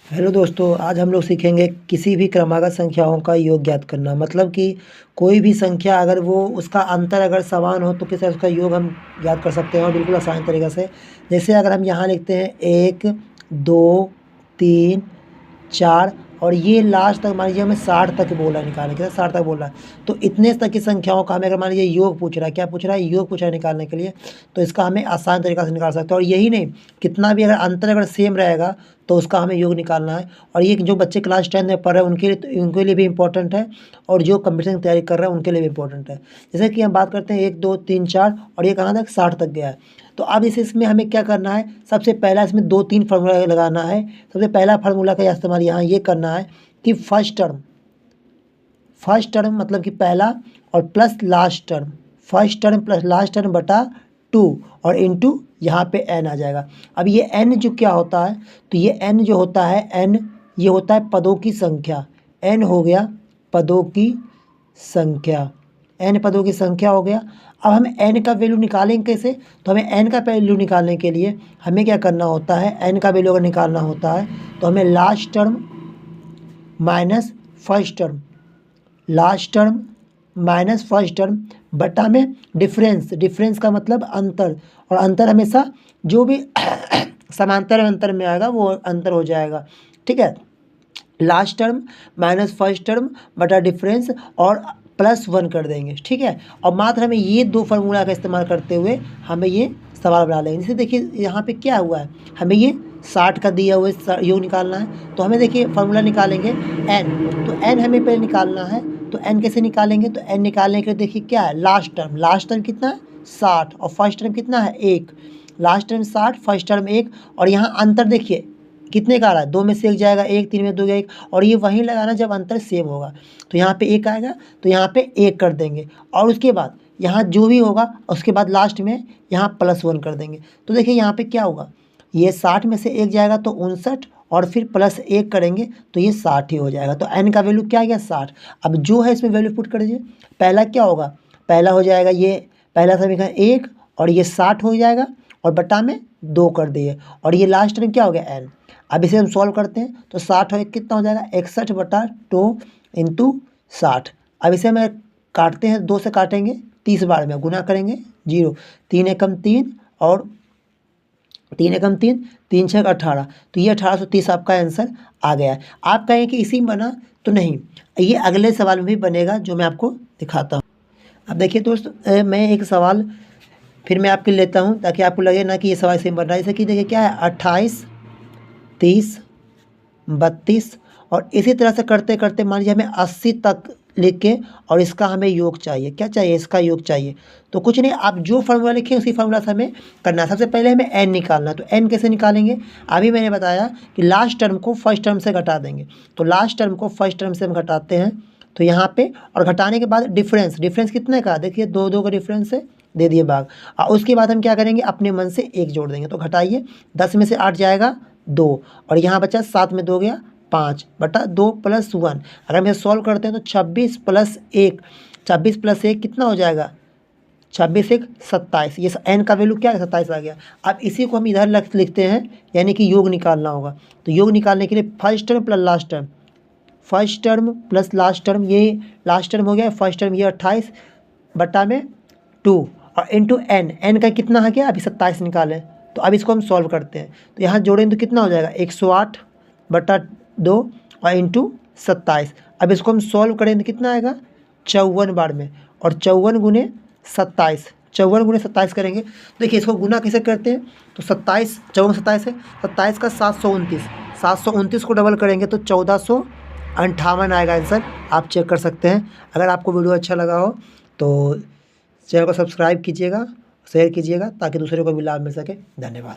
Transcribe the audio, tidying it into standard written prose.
Hello दोस्तों, आज हम लोग सीखेंगे किसी भी क्रमागत संख्याओं का योग ज्ञात करना। मतलब कि कोई भी संख्या अगर वो उसका अंतर अगर समान हो तो किस तरह उसका योग हम ज्ञात कर सकते हैं और बिल्कुल आसान तरीक़े से। जैसे अगर हम यहाँ लिखते हैं 1 2 3 4 और ये लास्ट तक मान लीजिए हमें 60 तक बोला है निकालने के लिए, 60 तक बोला है। तो इतने तक की संख्याओं का हमें अगर मान लीजिए योग पूछ रहा है, क्या पूछ रहा है? योग पूछ रहा है निकालने के लिए, तो इसका हमें आसान तरीक़ा से निकाल सकते हैं। और यही नहीं, कितना भी अगर अंतर अगर सेम रहेगा तो उसका हमें योग निकालना है। और ये जो बच्चे क्लास 10 में पढ़ रहे हैं उनके लिए भी इम्पोर्टेंट है, और जो कॉम्पिटिशन की तैयारी कर रहे हैं उनके लिए भी इम्पोर्टेंट है। जैसे कि हम बात करते हैं 1 2 3 4 और ये कहाँ तक 60 तक गया है। तो अब इसमें हमें क्या करना है? सबसे पहला इसमें 2-3 फार्मूला लगाना है। सबसे पहला फार्मूला का इस्तेमाल यहाँ ये करना है कि फर्स्ट टर्म मतलब कि पहला और plus last term, first term plus last term बटा 2 और इंटू यहाँ पे n आ जाएगा। अब ये n जो क्या होता है, तो ये n जो होता है n ये होता है पदों की संख्या। n हो गया पदों की संख्या, n पदों की संख्या हो गया। अब हम n का वैल्यू निकालेंगे कैसे? तो हमें n का वैल्यू निकालने के लिए हमें क्या करना होता है? n का वैल्यू अगर निकालना होता है तो हमें last term minus first term, last term minus first term बटा में डिफरेंस का मतलब अंतर, और अंतर हमेशा जो भी समांतर अंतर में आएगा वो अंतर हो जाएगा। ठीक है, last term minus first term बटा डिफरेंस और +1 कर देंगे। ठीक है, और मात्र हमें ये 2 फार्मूला का इस्तेमाल करते हुए हमें ये सवाल बना लेंगे। जैसे देखिए यहाँ पे क्या हुआ है, हमें ये 60 का दिया हुआ योग निकालना है। तो हमें देखिए फार्मूला निकालेंगे n, तो n हमें पहले निकालना है। तो n कैसे निकालेंगे? तो n निकालने के लिए देखिए क्या है, लास्ट टर्म कितना है 60 और फर्स्ट टर्म कितना है 1। लास्ट टर्म 60 फर्स्ट टर्म 1, और यहाँ अंतर देखिए कितने का आ रहा है, 2 में से 1 जाएगा 1, 3 में 2 गया 1, और ये वहीं लगाना जब अंतर सेम होगा। तो यहाँ पे 1 आएगा तो यहाँ पे 1 कर देंगे, और उसके बाद यहाँ जो भी होगा उसके बाद लास्ट में यहाँ +1 कर देंगे। तो देखिए यहाँ पे क्या होगा, ये 60 में से 1 जाएगा तो 59, और फिर +1 करेंगे तो ये 60 ही हो जाएगा। तो n का वैल्यू क्या आ गया 60। अब जो है इसमें वैल्यू पुट कर दीजिए। पहला क्या होगा, पहला हो जाएगा ये पहला समीकरण 1, और ये 60 हो जाएगा और बटा में 2 कर दिए, और ये लास्ट में क्या हो गया n। अब इसे हम सॉल्व करते हैं तो 60 और 1 कितना हो जाएगा 61 बटा 2 इंटू 60। अब इसे हमें काटते हैं, 2 से काटेंगे 30 बार में गुना करेंगे 0, 3 एकम 3 और 3 एकम 3, 3 छः 18, तो ये 1830 आपका आंसर आ गया है। आप कहें कि इसी में बना, तो नहीं, ये अगले सवाल में भी बनेगा जो मैं आपको दिखाता हूँ। अब देखिए दोस्त, मैं एक सवाल फिर मैं आपके लेता हूँ ताकि आपको लगे ना कि ये सवाल सेम बन रहा है। जैसे कि देखिए क्या है 28 30 32, और इसी तरह से करते करते मान लीजिए हमें 80 तक लिख के, और इसका हमें योग चाहिए। क्या चाहिए? इसका योग चाहिए। तो कुछ नहीं, आप जो फार्मूला लिखें उसी फार्मूला से हमें करना है। सबसे पहले हमें n निकालना है। तो n कैसे निकालेंगे? अभी मैंने बताया कि लास्ट टर्म को फर्स्ट टर्म से घटा देंगे। तो लास्ट टर्म को फर्स्ट टर्म से हम घटाते हैं, तो यहाँ पे, और घटाने के बाद डिफरेंस कितने का, देखिए 2 का डिफरेंस है, दे दिए भाग। और उसके बाद हम क्या करेंगे, अपने मन से 1 जोड़ देंगे। तो घटाइए, 10 में से 8 जाएगा 2, और यहाँ बचा 7 में 2 गया 5 बटा 2 + 1। अगर हम इसे सॉल्व करते हैं तो 26 + 1, 26 + 1 कितना हो जाएगा 26 1 27। ये n का वैल्यू क्या है 27 आ गया। अब इसी को हम इधर लिखते हैं, यानी कि योग निकालना होगा। तो योग निकालने के लिए first term plus last term, first term plus last term, ये लास्ट टर्म हो गया, फर्स्ट टर्म ये 28 बटा में 2 और इंटू n का कितना आ गया, अभी 27 निकालें। तो अब इसको हम सॉल्व करते हैं, तो यहाँ जोड़ें तो कितना हो जाएगा 108 बटा 2 और इंटू 27। अब इसको हम सॉल्व करें तो कितना आएगा 54 बार में, और 54 गुने 27, 54 गुने 27 करेंगे। देखिए इसको गुना कैसे करते हैं, तो 27 54 27 है, 27 का 729, 729 को डबल करेंगे तो 1458 आएगा आंसर। आप चेक कर सकते हैं। अगर आपको वीडियो अच्छा लगा हो तो चैनल को सब्सक्राइब कीजिएगा, शेयर कीजिएगा ताकि दूसरे को भी लाभ मिल सके। धन्यवाद।